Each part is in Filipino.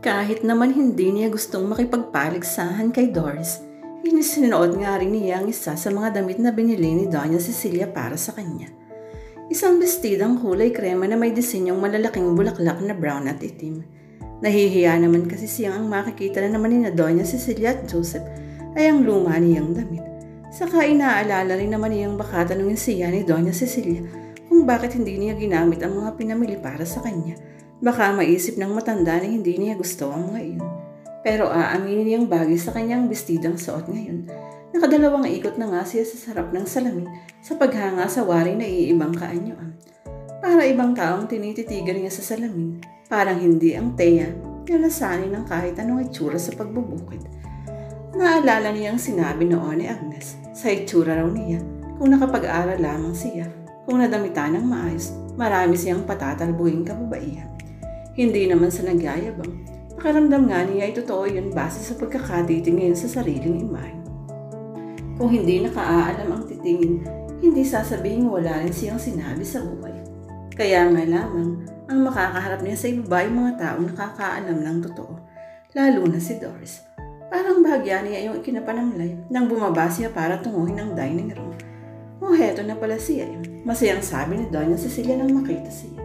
Kahit naman hindi niya gustong makipagpaligsahan kay Doris, inisinuot nga rin niya ang isa sa mga damit na binili ni Doña Cecilia para sa kanya. Isang bestidang kulay krema na may disenyong malalaking bulaklak na brown at itim. Nahihiya naman kasi siyang ang makikita na naman ni Doña Cecilia at Joseph ay ang luma niyang damit. Saka inaalala rin naman niyang baka tanungin siya ni Doña Cecilia kung bakit hindi niya ginamit ang mga pinamili para sa kanya. Baka maisip ng matanda na hindi niya gusto ang mga iyon. Pero aaminin niyang bagay sa kanyang bestidang suot ngayon. Nakadalawang ikot na nga siya sa sarap ng salamin sa paghanga sa waring na iibang kaanyuan. Para ibang taong tinititigan niya sa salamin, parang hindi ang Thea na nasanay ng kahit anong itsura sa pagbubukid. Naalala niyang sinabi noon ni Agnes sa itsura raw niya kung nakapag-aral lamang siya, kung nadamitan ng maayos, marami siyang patatalbuing kababaihan. Hindi naman sa nagyayabang. Pakiramdam nga niya ay totoo yun base sa pagkakatitingin sa sariling imahe. Kung hindi nakaalam ang titingin, hindi sasabihin wala rin siyang sinabi sa buhay. Kaya nga lamang, ang makakaharap niya sa iba ay mga taong nakakaalam ng totoo, lalo na si Doris. Parang bahagya niya yung ikinapanamlay nang bumaba siya para tunguhin ang dining room. O heto na pala siya. Masayang sabi ni Doña Cecilia nang makita siya.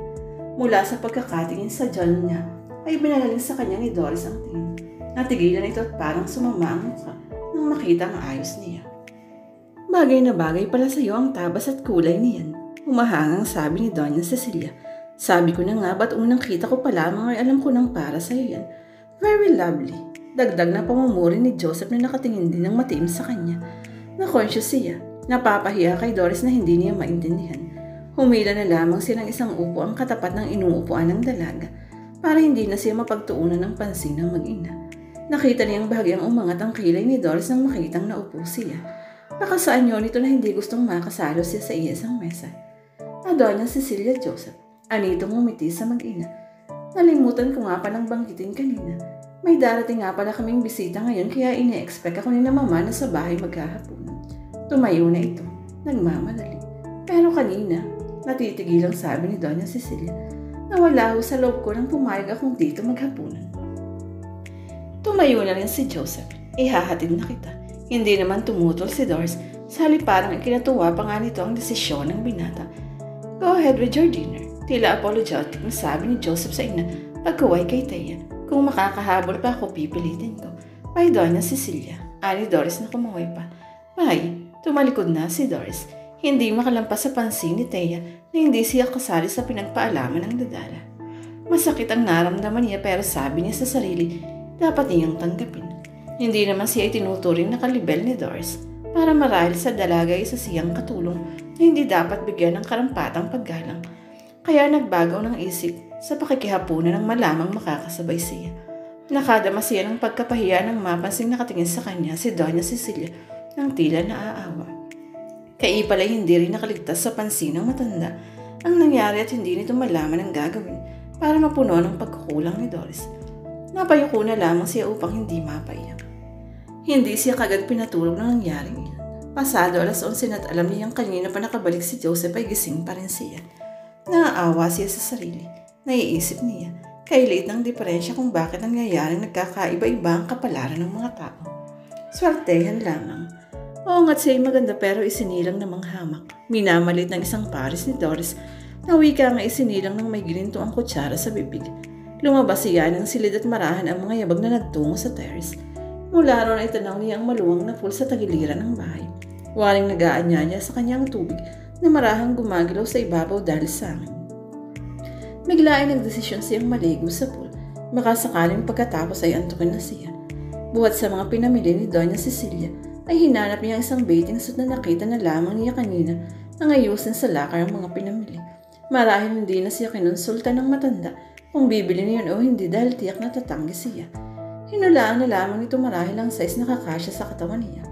Mula sa pagkakatingin sa John niya, ay binalaling sa kanya ni Doris ang tingin. Natigilan ito at parang sumama ang mukha nang makita ang ayos niya. Bagay na bagay pala sa iyo ang tabas at kulay niyan. Umahangang sabi ni Doña Cecilia. Sabi ko na nga ba't unang kita ko pa lamang ay alam ko nang para sa iyo yan. Very lovely. Dagdag na pamumuri ni Joseph na nakatingin din ng matiim sa kanya. Na-conscious siya. Napapahiya kay Doris na hindi niya maintindihan. Humila na lamang siya ng isang upo ang katapat ng inuupuan ng dalaga para hindi na siya mapagtuunan ng pansin ng mag-ina. Nakita niyang bahagyang umangat ang kilay ni Doris nang makitang naupo siya. Nakasaan niyo nito na hindi gustong makasalo siya sa isang mesa. Doña Cecilia Joseph, anitong umiti sa mag-ina. Nalimutan ko nga palang banggitin kanina. May darating nga pala kaming bisita ngayon kaya ine-expect ako ni na mama na sa bahay maghahaponan. Tumayo na ito, nagmamadali. Pero kanina, natitigilang sabi ni Doña Cecilia, nawala ho sa loob ko nang pumayag akong dito maghapunan. Tumayo na rin si Joseph, ihahatid na kita. Hindi naman tumutol si Doris, sali parang ikinatuwa pa nga nito ang desisyon ng binata. Go ahead with your dinner. Tila apologetic na sabi ni Joseph sa ina pagkuway kay Thea. Kung makakahabol pa ako, pipilitin ko. By Doña Cecilia, ani Doris na kumaway pa. May, tumalikod na si Doris. Hindi makalampas sa pansin ni Thea na hindi siya kasali sa pinagpaalaman ng dadala. Masakit ang naramdaman niya pero sabi niya sa sarili, dapat niyang tanggapin. Hindi naman siya itinuturing na kalibel ni Doris para marahil sa dalaga isa siyang katulong na hindi dapat bigyan ng karampatang paggalang. Kaya nagbagaw ng isip sa pakikihapunan ng malamang makakasabay siya. Nakadama siya ng pagkapahiya nang mapansing nakatingin sa kanya si Doña Cecilia ng tila naaawa. Kaya pala'y hindi rin nakaligtas sa pansin ng matanda ang nangyari at hindi nito malaman ang gagawin para mapuno ng pagkukulang ni Doris. Napayuko na lamang siya upang hindi mapaiyak. Hindi siya kagad pinatulog ng nangyaring iyan. Pasado 11:00 at alam niyang kanina pa nakabalik si Joseph ay gising pa rin siya. Naaawa siya sa sarili. Naiisip niya, kay liit ng diferensya kung bakit nangyayaring nagkakaiba-iba ang kapalaran ng mga tao. Swertehan lamang. Oo nga't siya'y maganda pero isinilang namang hamak. Minamalit ng isang pares ni Doris na wika nga isinilang ng may gininto ang kutsara sa bibig. Lumabas siya ng silid at marahan ang mga yabag na nagtungo sa terrace. Mula roon ay tanaw niya ang maluwang na pool sa tagiliran ng bahay. Waring nag-aanyaya sa kanyang tubig na marahang gumagilaw sa ibabaw dahil sa hangin. Bigla ay nagdesisyon siyang maligo sa pool. Baka sakaling pagkatapos ay antukin na siya. Buhat sa mga pinamili ni Doña Cecilia, ay hinanap niya isang bathing suit na nakita na lamang niya kanina na ngayusin sa lakar ang mga pinamili. Marahil hindi na siya kinonsulta ng matanda kung bibili niyon o hindi dahil tiyak na tatanggi siya. Hinulaan na lamang ito marahil ang size na kakasya sa katawan niya.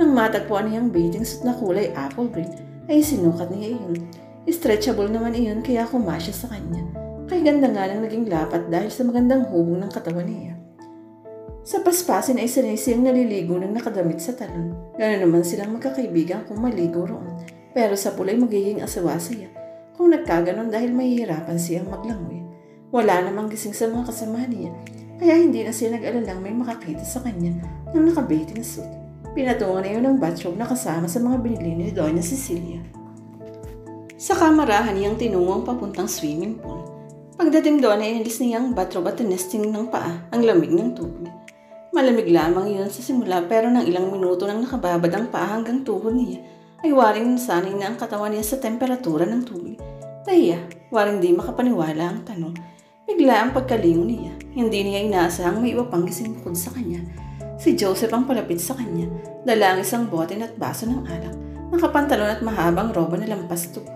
Nang matagpuan niyang bathing suit na kulay apple green, ay sinukat niya iyon. Stretchable naman iyon kaya kumasya sa kanya. Kay ganda nga lang naging lapat dahil sa magandang hubog ng katawan niya. Sa paspasin ay sanay siyang naliligo ng nakadamit sa talon. Gano'n naman silang magkakaibigan kung maligo roon. Pero sa pulay magiging asawa siya kung nagkaganon dahil mahihirapan siyang maglangoy. Wala namang gising sa mga kasama niya. kaya hindi na siya nag-alalang may makakita sa kanya ng nakabete na suit. Pinatungan na yun ng bathrobe na kasama sa mga binili ni Doña Cecilia. Sa kamarahan niyang tinungong papuntang swimming pool. Pagdating doon ay inalis niya ang bathrobe at tinesting ng paa ang lamig ng tubig. Malamig lamang yun sa simula pero nang ilang minuto nang nakababad ang paa hanggang tuhod niya ay waring nasanay na ang katawan niya sa temperatura ng tubig. Kaya waring di makapaniwala ang tanong. Bigla ang pagkalingon niya. Hindi niya inaasahang may iba pang gising bukod sa kanya. Si Joseph ang palapit sa kanya, dala ang isang bote at baso ng alak, nakapantalon at mahabang roba na lampas tuhod.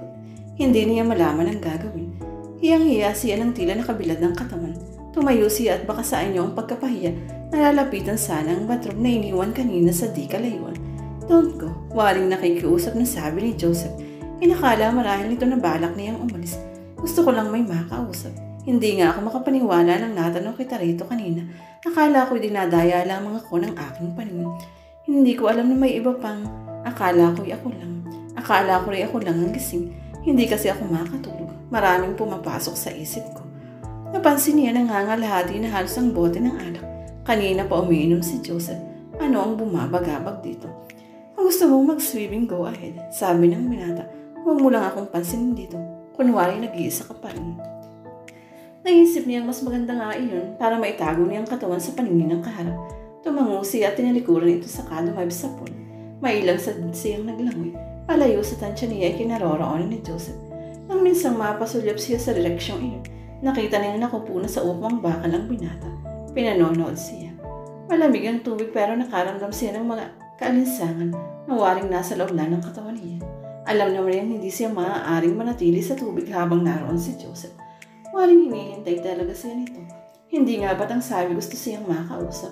Hindi niya malaman ang gagawin. Hiyang-hiya siya ng tila nakabilad ng katawan. Tumayo siya at baka sa inyo ang pagkapahiya, nalalapitan sana ang bathrobe na iniwan kanina sa di kalayuan. Don't go, waring nakikiusap na sabi ni Joseph. Inakala marahil nito na balak niyang umalis. Gusto ko lang may makausap. Hindi nga ako makapaniwala nang natanong kita rito kanina. Akala ko'y dinadaya lamang ako ng aking paningin. Hindi ko alam na may iba pang. Akala ko'y ako lang. Akala ko'y ako lang ang gising. Hindi kasi ako makatulog. Maraming pumapasok sa isip ko. Napansin niya nangangalahati na halos ang bote ng alak. Kanina pa umiinom si Joseph. Ano ang bumabagabag dito? Kung gusto mong mag-swimming, go ahead. Sabi ng binata. Huwag mo lang akong pansinin dito. Kunwari nag-iisa ka pa rin. Naisip niyang mas maganda nga iyon para maitago niya ang katawan sa paningin ng kaharap. Tumango siya at tinalikuran ito sa kadumab sa pool. Mailang sa siyang naglangoy. Palayo sa tansya niya ay kinaroroonan ni Joseph. Nang minsang mapasulyap siya sa direksyong iyon, nakita niyang nakupo na sa upang bakal ang binata. Pinanonood siya. Malamig ang tubig pero nakaramdam siya ng mga kaalinsangan na waring nasa loob na ng katawan niya. Alam naman niyang hindi siya maaaring manatili sa tubig habang naroon si Joseph. Waring hinihintay talaga siya nito. Hindi nga ba't ang sabi gusto siyang makausap?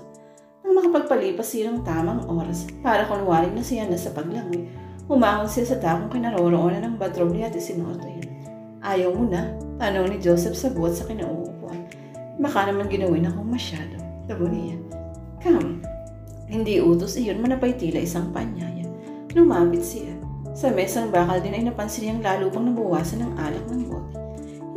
Nang makapagpalipas siya ng tamang oras, para kunwaring na siya nasa paglangoy, umahon siya sa takong kinaroroonan ng bathrobe niya at isinuot yun. Ayaw mo na? Tanong ni Joseph sa buhat sa kinauupuan. Baka naman ginawin akong masyado. Tabo niya. Come. Hindi utos iyon manapay tila isang panyaya. Lumapit siya. Sa mesang bakal din ay napansin niyang lalo pang nabawasan ng alak ng bote.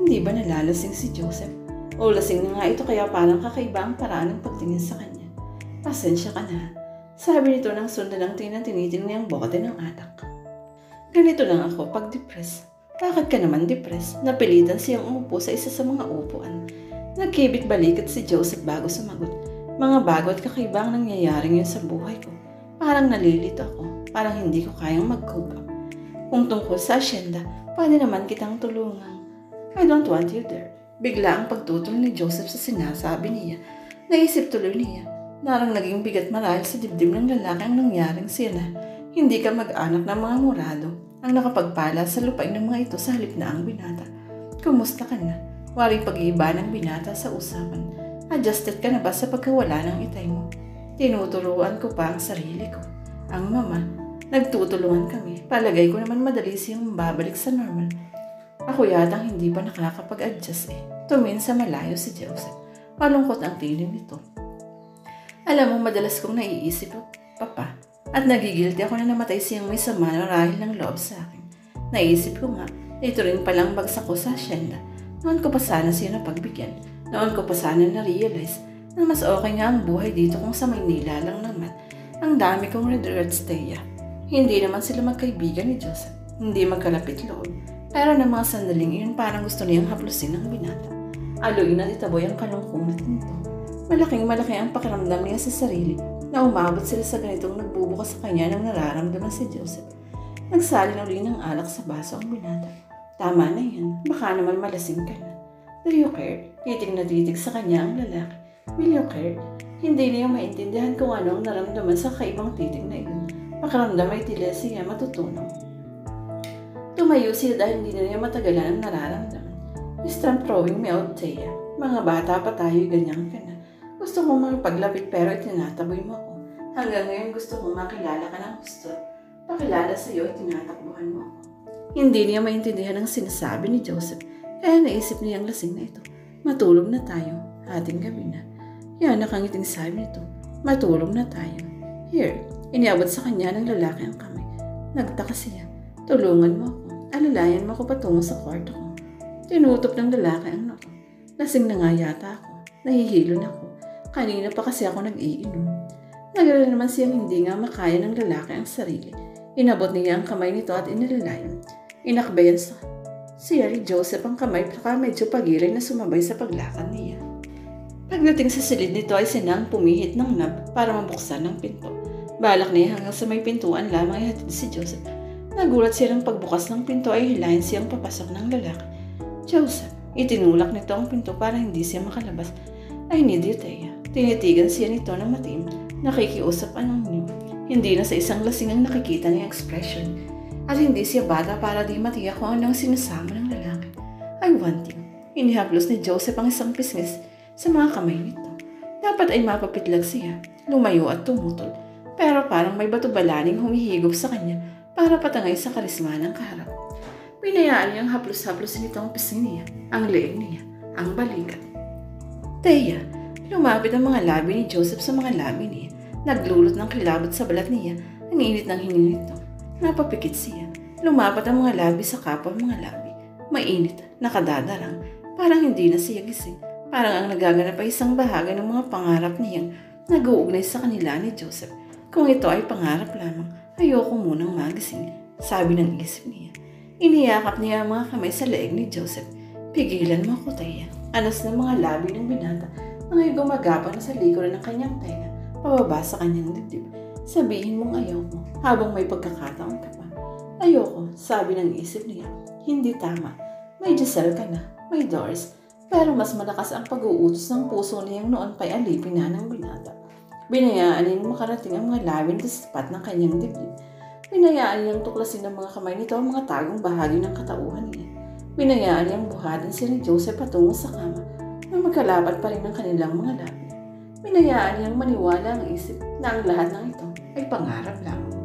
Hindi ba nalalasing si Joseph? O lasing na nga ito kaya parang kakaiba ang paraan ng pagtingin sa kanya. Pasensya ka na. Sabi nito nang sundan ng tinitingnan niyang bote ng alak. Ganito lang ako pag depressed. Bakit ka naman depressed? Napilitan siyang umupo sa isa sa mga upuan. Nagkibit balikat si Joseph bago sumagot. Mga bago at kakaiba ang nangyayari ngayon sa buhay ko. Parang nalilito ako. Parang hindi ko kayang mag-cope up. Kung tungkol sa asyenda, pwede naman kitang tulungan. I don't want you there. Bigla ang pagtutol ni Joseph sa sinasabi niya. Naisip tuloy niya. Narang naging bigat marahil sa dibdib ng lalaki ang nangyaring sila. Hindi ka mag-anak ng mga murado ang nakapagpala sa lupain ng mga ito sa halip na ang binata. Kumusta ka na? Waring pag-iiba ng binata sa usapan. Adjusted ka na ba sa pagkawala ng itay mo? Tinuturuan ko pa ang sarili ko. Ang mama, nagtutulungan kami. Palagay ko naman madali siyang babalik sa normal. Ako yatang hindi pa nakakapag-adjust eh. Tumingin sa malayo si Joseph. Malungkot ang tiling nito. Alam mo, madalas kong naiisip, Papa, at nagigilty ako na namatay siyang may sama na rahil ng loob sa akin. Naisip ko nga, ito rin palang bagsak ko sa asyenda. Noon ko pa sana siya napagbigyan. Noon ko pa sana na-realize na mas okay nga ang buhay dito kung sa Maynila lang naman. Ang dami kong regrets, Thea. Hindi naman sila magkaibigan ni Joseph. Hindi magkalapit loob. Pero ng mga sandaling iyon parang gusto niyang haplusin ng binata. Aluin at itaboy ang kalungkungan nito. Malaking-malaki ang pakiramdam niya sa sarili na umabot sila sa ganitong nagbubukas sa kanya ng nararamdaman si Joseph. Nagsalin uli ng alak sa baso ang binata. Tama na yan. Baka naman malasing ka na. Do you care? Titig na titig sa kanya ang lalaki. Will you care? Hindi niya maintindihan kung ano ang naramdaman sa kaibang titig na iyon. Pakiramdam ay tila siya matutunaw. Tumayo siya dahil hindi na niya matagalan ang nararamdaman. You stop throwing me out, Thea. Mga bata pa tayo, ganyan ka na. Gusto kong magpaglapit pero itinataboy mo ako. Hanggang ngayon gusto kong makilala ka ng gusto. Pakilala sa iyo, itinatakbuhan mo ako. Hindi niya maintindihan ang sinasabi ni Joseph. Kaya naisip niya ang lasing na ito. Matulog na tayo. Ating gabi na. Yan, nakangiting sabi nito. Matulog na tayo. Here, iniabot sa kanya ng lalaki ang kamay. Nagtaka siya. Tulungan mo ako. Alalayan mo ako patungo sa kwarto ko. Tinutop ng lalaki ang nako. Lasing na nga yata ako. Nahihilo na ako. Kanina pa kasi ako nag-iinom. Nag-alala naman siyang hindi nga makaya ng lalaki ang sarili. Inabot niya ang kamay nito at inilalayam. Inakbayan siya ni Joseph ang kamay baka medyo pagilay na sumabay sa paglakad niya. Pagdating sa silid nito ay sinang pumihit ng knob para mabuksan ng pinto. Balak niya hanggang sa may pintuan lamang ay hatid si Joseph. Nagulat siya ng pagbukas ng pinto ay hilahin siyang papasok ng lalaki. Joseph, itinulak nito ang pinto para hindi siya makalabas. Ay ni Thea, tinitigan siya nito ng matim, nakikiusap anong hindi na sa isang lasing ang nakikita niyang expression. At hindi siya bata para di matiyak kung anong sinasama ng lalaki. Ay wanting, inihaplos ni Joseph ang isang pisngis sa mga kamay nito. Dapat ay mapapitlag siya, lumayo at tumutol, pero parang may batubalaning humihigop sa kanya para patangay sa karisma ng kaharap. Pinayaan niyang haplos-haplos nito ang pisngi niya, ang leeg niya, ang balikat. Thea, lumapit ang mga labi ni Joseph sa mga labi niya. Naglulot ng kilabot sa balat niya, ang init ng hininga nito. Napapikit siya. Lumapat ang mga labi sa kapwa mga labi. Mainit, nakadadarang, parang hindi na siya gising. Parang ang nagaganap ay isang bahagi ng mga pangarap niyang nag-uugnay sa kanila ni Joseph. Kung ito ay pangarap lamang, ayoko munang magising, sabi ng isip niya. Iniyakap niya ang mga kamay sa leeg ni Joseph. Pigilan mo ako, Thea. Anas ng mga labi ng binata na ngayon gumagapang na sa likuran ng kanyang tenga, pababa sa kanyang dibdib. Sabihin mong ayaw mo habang may pagkakataon ka pa. Ayoko, sabi ng isip niya. Hindi tama. May Giselle ka na, may Doris. Pero mas malakas ang pag-uutos ng puso niyang noon pa'y alipin na ng binata. Binayaan niyang makarating ang mga labi na sapat ng kanyang dibdib. Binayaan niyang tuklasin ng mga kamay nito ang mga tagong bahagi ng katauhan niya. Binayaan niyang buhatin si Joseph patungo sa kama na magkalapat pa rin ng kanilang mga labi. Binayaan niyang maniwala ang isip na ang lahat ng ito ay pangarap lamang.